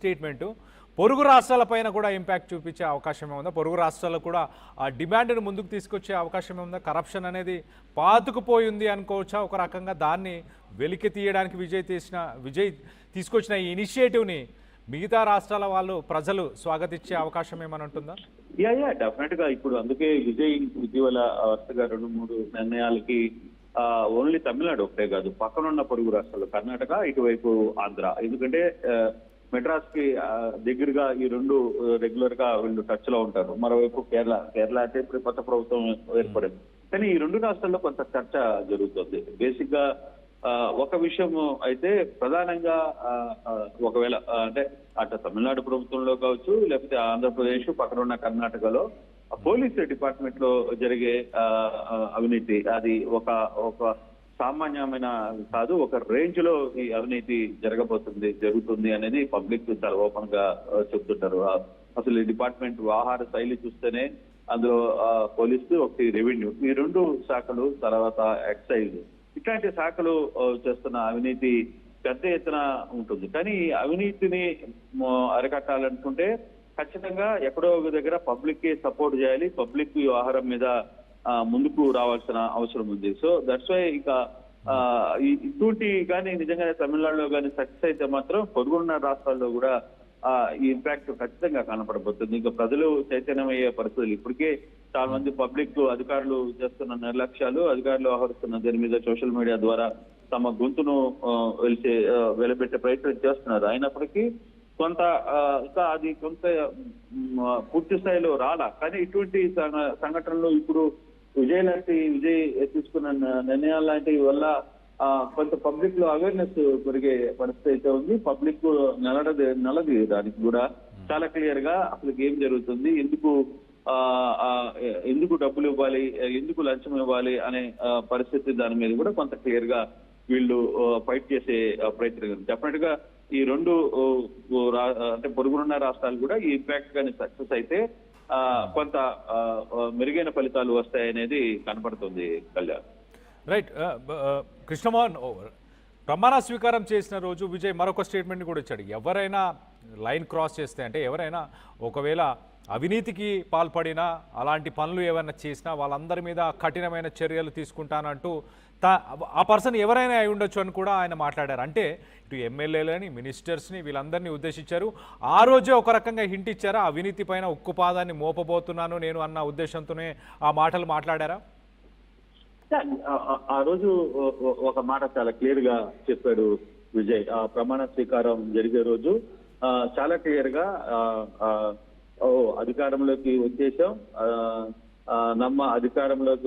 Statement పొరుగు రాష్ట్రాలపైన కూడా impact చూపించే అవకాశం ఉందా? పొరుగు రాష్ట్రాలకు కూడా ఆ డిమాండ్ను ముందుకు తీసుకొచ్చే అవకాశం ఉందా? కరప్షన్ అనేది పాతుకుపోయింది అనుకోవచ్చా? ఒక రకంగా దాన్ని వెలికి తీయడానికి విజయ్ తీసుకొచ్చిన ఈ ఇనిషియేటివ్ని మిగతా రాష్ట్రాల వాళ్ళు ప్రజలు స్వాగతించే అవకాశం ఏమైనా ఉంటుందా? డెఫినెట్ గా ఇప్పుడు అందుకే విజయ్ ఇటీవల వరుసగా 2-3 నిర్ణయాలకి ఓన్లీ తమిళనాడు ఒకటే కాదు, పక్కనున్న పొరుగు రాష్ట్రాలు కర్ణాటక, ఇటువైపు ఆంధ్ర. ఎందుకంటే మెడ్రాస్ కి దగ్గరగా ఈ రెండు రెగ్యులర్ గా వీళ్ళు టచ్ లో ఉంటారు. మరోవైపు కేరళ అంటే ఇప్పుడు కొత్త ప్రభుత్వం ఏర్పడింది. కానీ ఈ రెండు రాష్ట్రాల్లో కొంత చర్చ జరుగుతుంది. బేసిక్ గా ఒక విషయం అయితే ప్రధానంగా ఒకవేళ అంటే అటు తమిళనాడు ప్రభుత్వంలో కావచ్చు, లేకపోతే ఆంధ్రప్రదేశ్ పక్కన ఉన్న కర్ణాటకలో పోలీస్ డిపార్ట్మెంట్ లో జరిగే అవినీతి అది ఒక సామాన్యమైన కాదు, ఒక రేంజ్ లో ఈ అవినీతి జరుగుతుంది అనేది పబ్లిక్ చాలా ఓపెన్ గా చెప్తుంటారు. అసలు ఈ డిపార్ట్మెంట్ వ్యవహార శైలి చూస్తేనే అందులో పోలీసు, ఒకటి రెవెన్యూ, ఈ రెండు శాఖలు, తర్వాత ఎక్సైజ్, ఇట్లాంటి శాఖలు చేస్తున్న అవినీతి పెద్ద ఎత్తున ఉంటుంది. కానీ ఈ అవినీతిని అరికట్టాలనుకుంటే ఖచ్చితంగా ఎక్కడో ఒక దగ్గర పబ్లిక్ కి సపోర్ట్ చేయాలి, పబ్లిక్ వ్యవహారం మీద ముందుకు రావాల్సిన అవసరం ఉంది. సో దట్స్ వై ఇక ఇటువంటి కానీ నిజంగానే తమిళనాడులో కానీ సక్సెస్ అయితే మాత్రం పొరుగున్న రాష్ట్రాల్లో కూడా ఈ ఇంపాక్ట్ ఖచ్చితంగా కనపడబోతుంది. ఇంకా ప్రజలు చైతన్యమయ్యే పరిస్థితులు ఇప్పటికే చాలా మంది పబ్లిక్ అధికారులు చేస్తున్న నిర్లక్ష్యాలు, అధికారులు వ్యవహరిస్తున్న దాని మీద సోషల్ మీడియా ద్వారా తమ గొంతును వెలబెట్టే ప్రయత్నం చేస్తున్నారు. అయినప్పటికీ కొంత ఇంకా అది కొంత పూర్తి స్థాయిలో రాలా. కానీ ఇటువంటి సంఘటనలు ఇప్పుడు విజయ్ తీసుకున్న నిర్ణయాలు లాంటివి వల్ల కొంత పబ్లిక్ లో అవేర్నెస్ పెరిగే పరిస్థితి అయితే ఉంది. పబ్లిక్ నలది దానికి కూడా చాలా క్లియర్ గా అసలు ఏం జరుగుతుంది, ఎందుకు డబ్బులు ఇవ్వాలి, ఎందుకు లంచం ఇవ్వాలి అనే పరిస్థితి దాని మీద కూడా కొంత క్లియర్ గా వీళ్ళు ఫైట్ చేసే ప్రయత్నం. డెఫినెట్ గా ఈ రెండు అంటే పొరుగునున్న రాష్ట్రాలు కూడా ఈ ఇంపాక్ట్ కానీ సక్సెస్ అయితే కొంత మెరుగైన ఫలితాలు వస్తాయనేది కనపడుతుంది. కళ్యాణ్ రైట్. కృష్ణమోహన్, ప్రమాణ స్వీకారం చేసిన రోజు విజయ్ మరొక స్టేట్మెంట్ కూడా ఇచ్చాడు. ఎవరైనా లైన్ క్రాస్ చేస్తే, అంటే ఎవరైనా ఒకవేళ అవినీతికి పాల్పడినా, అలాంటి పనులు ఏమైనా చేసినా వాళ్ళందరి మీద కఠినమైన చర్యలు తీసుకుంటానంటూ ఆ పర్సన్ ఎవరైనా అయి ఉండొచ్చు అని కూడా ఆయన మాట్లాడారు. అంటే ఇటు ఎమ్మెల్యేలని, మినిస్టర్స్ని, వీళ్ళందరినీ ఉద్దేశించారు. ఆ రోజే ఒక రకంగా హింట్ ఇచ్చారా, అవినీతి పైన ఉక్కుపాదాన్ని మోపబోతున్నాను నేను అన్న ఉద్దేశంతోనే ఆ మాటలు మాట్లాడారా? ఆ రోజు ఒక మాట చాలా క్లియర్ గా చెప్పాడు విజయ్. ఆ ప్రమాణ స్వీకారం జరిగే రోజు చాలా క్లియర్ గా అధికారంలోకి వచ్చేసాం, నమ్మ అధికారంలోకి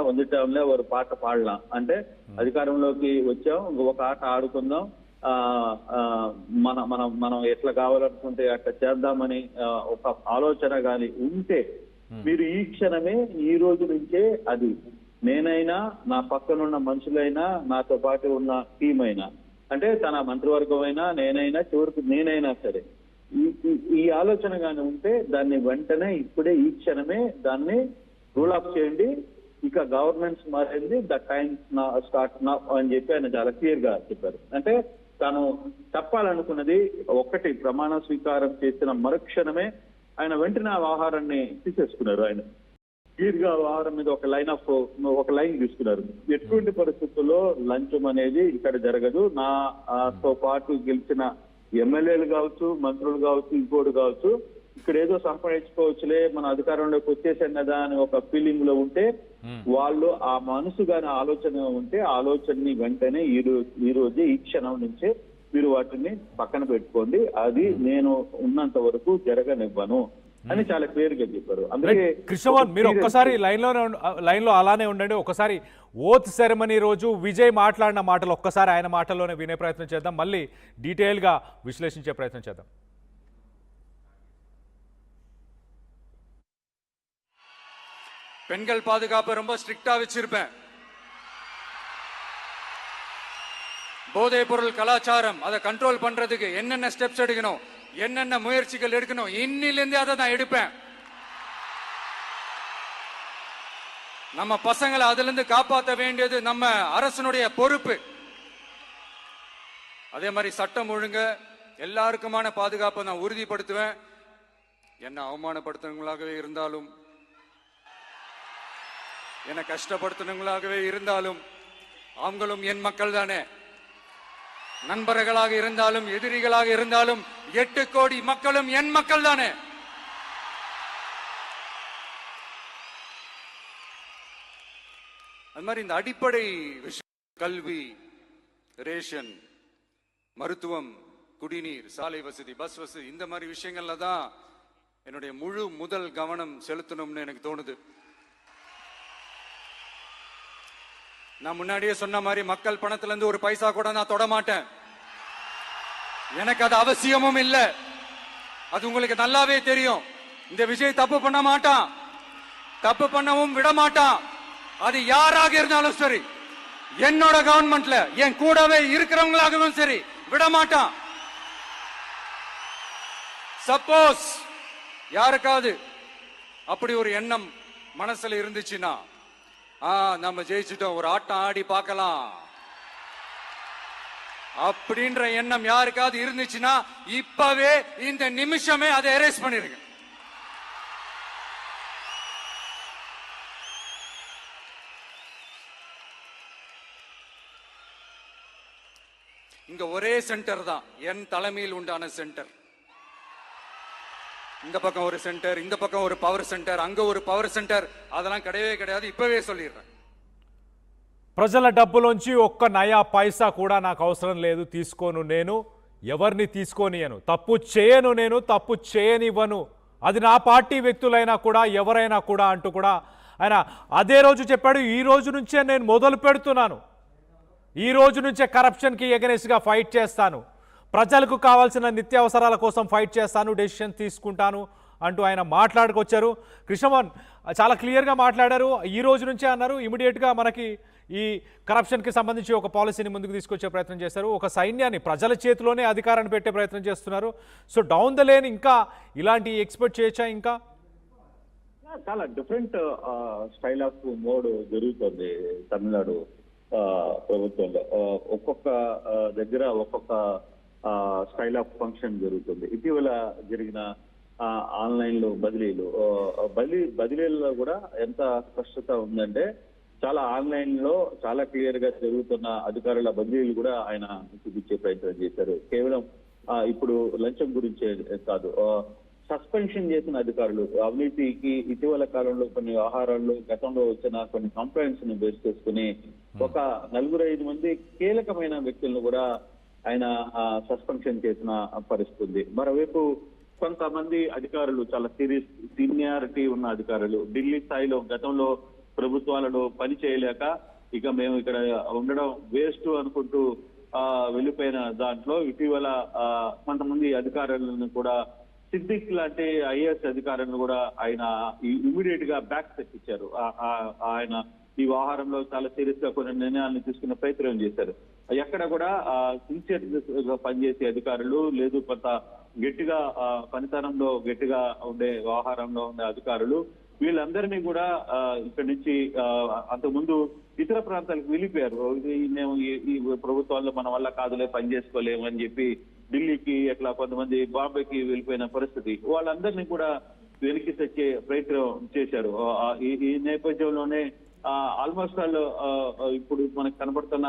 వందటంలో ఒక పాట పాడலாம், అంటే అధికారంలోకి వచ్చాం, ఒక ఆట ఆడుకుందాం, మనం ఎట్లా కావాలనుకుంటే అట్లా చేద్దామని ఒక ఆలోచన కానీ ఉంటే మీరు ఈ క్షణమే, ఈ రోజు నుంచే అది నేనైనా, నా పక్కనున్న మనుషులైనా, నాతో పాటు ఉన్న టీం అయినా, అంటే తన మంత్రివర్గం అయినా, నేనైనా, చివరికి నేనైనా సరే, ఈ ఆలోచన కానీ ఉంటే దాన్ని వెంటనే ఇప్పుడే ఈ క్షణమే దాన్ని రూల్ ఆఫ్ చేయండి. ఇక గవర్నమెంట్స్ మారింది, ద టైమ్ స్టార్ట్ నౌ అని చెప్పి ఆయన చాలా క్లియర్ గా చెప్పారు. అంటే తాను చెప్పాలనుకున్నది ఒక్కటి, ప్రమాణ స్వీకారం చేసిన మరుక్షణమే ఆయన వెంటనే ఆ వ్యవహారాన్ని తీసేసుకున్నారు. ఆయన క్లియర్ గా వ్యవహారం మీద ఒక లైన్ తీసుకున్నారు. ఎటువంటి పరిస్థితుల్లో లంచం అనేది ఇక్కడ జరగదు, నాతో పాటు గెలిచిన ఎమ్మెల్యేలు కావచ్చు, మంత్రులు కావచ్చు, ఇంకోటి కావచ్చు, ఇక్కడ ఏదో సంపాదించుకోవచ్చులే, మన అధికారంలోకి వచ్చేసాం కదా అని ఒక ఫీలింగ్ లో ఉంటే, వాళ్ళు ఆ మనసు గాని ఆలోచన ఉంటే ఆలోచనని వెంటనే ఈ రోజే, ఈ క్షణం నుంచే మీరు వాటిని పక్కన పెట్టుకోండి, అది నేను ఉన్నంత వరకు జరగనివ్వను అని చాలా క్లియర్ గా చెప్పారు. అందుకే కృష్ణమోహన్, మీరు ఒక్కసారి లైన్లో అలానే ఉండండి. ఒకసారి ఓత్ సెరమనీ రోజు విజయ్ మాట్లాడిన మాటలు ఒక్కసారి ఆయన మాటల్లోనే వినే ప్రయత్నం చేద్దాం, మళ్ళీ డీటెయిల్గా విశ్లేషించే ప్రయత్నం చేద్దాం. பெண்கள் பாதுகாப்பு ரொம்ப ஸ்ட்ரிக்டா வச்சிருப்பேன். போதைப் பொருள் கலாச்சாரம் அதை கண்ட்ரோல் பண்றதுக்கு என்னென்ன ஸ்டெப்ஸ் எடுக்கணும், என்னென்ன முயற்சிகள் எடுக்கணும், இன்னிலிருந்து அதை நான் எடுப்பேன். நம்ம பசங்களை அதுல இருந்து காப்பாற்ற வேண்டியது நம்ம அரசனுடைய பொறுப்பு. அதே மாதிரி சட்டம் ஒழுங்கு, எல்லாருக்குமான பாதுகாப்பை நான் உறுதிப்படுத்துவேன். என்ன அவமானப்படுத்துறவங்களாகவே இருந்தாலும், என்ன கஷ்டப்படுத்துறவங்களாகவே இருந்தாலும், அவங்களும் என் மக்கள் தானே. நண்பர்களாக இருந்தாலும் எதிரிகளாக இருந்தாலும் 8 கோடி மக்களும் என் மக்கள் தானே. அது மாதிரி இந்த அடிப்படை விஷயம், கல்வி, ரேஷன், மருத்துவம், குடிநீர், சாலை வசதி, பஸ் வசதி, இந்த மாதிரி விஷயங்கள்ல தான் என்னுடைய முதல் கவனம் செலுத்தணும்னு எனக்கு தோணுது. நான் முன்னாடியே சொன்ன மாதிரி மக்கள் பணத்துல இருந்து ஒரு பைசா கூட நான் தொட மாட்டேன். எனக்கு அது அவசியமும் இல்லை. அது உங்களுக்கு நல்லாவே தெரியும். இந்த விஜய் தப்பு பண்ண மாட்டான், தப்பு பண்ணவும் விட மாட்டான். அது யாராக இருந்தாலும் சரி, என்னோட கவர்மெண்ட்ல என் கூடவே இருக்கிறவங்களாகவும் சரி, விட மாட்டான். சப்போஸ் யாருக்காவது அப்படி ஒரு எண்ணம் மனசுல இருந்துச்சுன்னா, நம்ம ஜெயிச்சுட்டோம், ஒரு ஆட்டம் ஆடி பார்க்கலாம் அப்படின்ற எண்ணம் யாருக்காவது இருந்துச்சுன்னா, இப்பவே இந்த நிமிஷமே அதை எரேஸ் பண்ணிருங்க. இங்க ஒரே சென்டர் தான், என் தலைமையில் உண்டான சென்டர். இந்த பக்கம் ஒரு சென்டர், இந்த பக்கம் ஒரு பவர் சென்டர், அங்க ஒரு పవర్ సెంటర్, அதெல்லாம் கிடையவே கிடையாது. இப்பவே சொல்லிடுறேன். ప్రజల డబ్బులోంచి ఒక్క నయా పైసా కూడా నాకు అవసరం లేదు, తీసుకోను నేను, ఎవరిని తీసుకోనియను, తప్పు చేయను నేను, తప్పు చేయనివ్వను, అది నా పార్టీ వ్యక్తులైనా కూడా ఎవరైనా కూడా అంటూ కూడా ఆయన అదే రోజు చెప్పాడు. ఈ రోజు నుంచే నేను మొదలు పెడుతున్నాను, ఈ రోజు నుంచే కరప్షన్కి ఎగనెస్ట్గా ఫైట్ చేస్తాను, ప్రజలకు కావాల్సిన నిత్యావసరాల కోసం ఫైట్ చేస్తాను, డెసిషన్ తీసుకుంటాను అంటూ ఆయన మాట్లాడుకొచ్చారు. కృష్ణమోహన్ చాలా క్లియర్గా మాట్లాడారు. ఈ రోజు నుంచే అన్నారు. ఇమీడియట్గా మనకి ఈ కరప్షన్కి సంబంధించి ఒక పాలసీని ముందుకు తీసుకొచ్చే ప్రయత్నం చేశారు. ఒక సైన్యాన్ని ప్రజల చేతిలోనే అధికారాన్ని పెట్టే ప్రయత్నం చేస్తున్నారు. సో డౌన్ ద లేన్ ఇంకా ఇలాంటి ఎక్స్పెక్ట్ చేయొచ్చా? ఇంకా చాలా డిఫరెంట్ స్టైల్ ఆఫ్ మోడ్ జరుగుతుంది తమిళనాడు ప్రభుత్వంలో. ఒక్కొక్క దగ్గర ఒక్కొక్క స్టైల్ ఆఫ్ ఫంక్షన్ జరుగుతుంది. ఇటీవల జరిగిన ఆన్లైన్ లో బదిలీల్లో కూడా ఎంత స్పష్టత ఉందంటే, చాలా ఆన్లైన్ లో చాలా క్లియర్ గా జరుగుతున్న అధికారుల బదిలీలు కూడా ఆయన చూపించే ప్రయత్నం చేశారు. కేవలం ఇప్పుడు లంచం గురించే కాదు, సస్పెన్షన్ చేసిన అధికారులు, అవినీతికి ఇటీవల కాలంలో కొన్ని వ్యవహారాల్లో గతంలో వచ్చిన కొన్ని కంప్లైంట్స్ ని బేస్ చేసుకుని ఒక 4-5 మంది కీలకమైన వ్యక్తులను కూడా ఆయన సస్పెన్షన్ చేసిన పరిస్థితి ఉంది. మరోవైపు కొంతమంది అధికారులు, చాలా సీనియారిటీ ఉన్న అధికారులు, ఢిల్లీ స్థాయిలో గతంలో ప్రభుత్వాలలో పని చేయలేక ఇక మేము ఇక్కడ ఉండడం వేస్ట్ అనుకుంటూ వెళ్ళిపోయిన దాంట్లో ఇటీవల కొంతమంది అధికారులను కూడా, సిద్దిక్ లాంటి ఐఏఎస్ అధికారులను కూడా ఆయన ఇమీడియట్ గా బ్యాక్ తెప్పించారు. ఆయన ఈ వ్యవహారంలో చాలా సీరియస్ గా కొన్ని నిర్ణయాలను తీసుకునే ప్రయత్నం చేశారు. ఎక్కడ కూడా సిన్సియర్ గా పనిచేసే అధికారులు లేదు, కొంత గట్టిగా పనితనంలో గట్టిగా ఉండే వ్యవహారంలో ఉండే అధికారులు, వీళ్ళందరినీ కూడా ఇక్కడి నుంచి అంతకుముందు ఇతర ప్రాంతాలకు వెళ్ళిపోయారు. మేము ఈ ప్రభుత్వాల్లో మన వల్ల కాదులే, పని చేసుకోలేము అని చెప్పి ఢిల్లీకి, అట్లా కొంతమంది బాంబేకి వెళ్ళిపోయిన పరిస్థితి. వాళ్ళందరినీ కూడా వెనక్కి తెచ్చే ప్రయత్నం చేశారు. ఈ నేపథ్యంలోనే ఆల్మోస్ట్ ఆల్ ఇప్పుడు మనకు కనబడుతున్న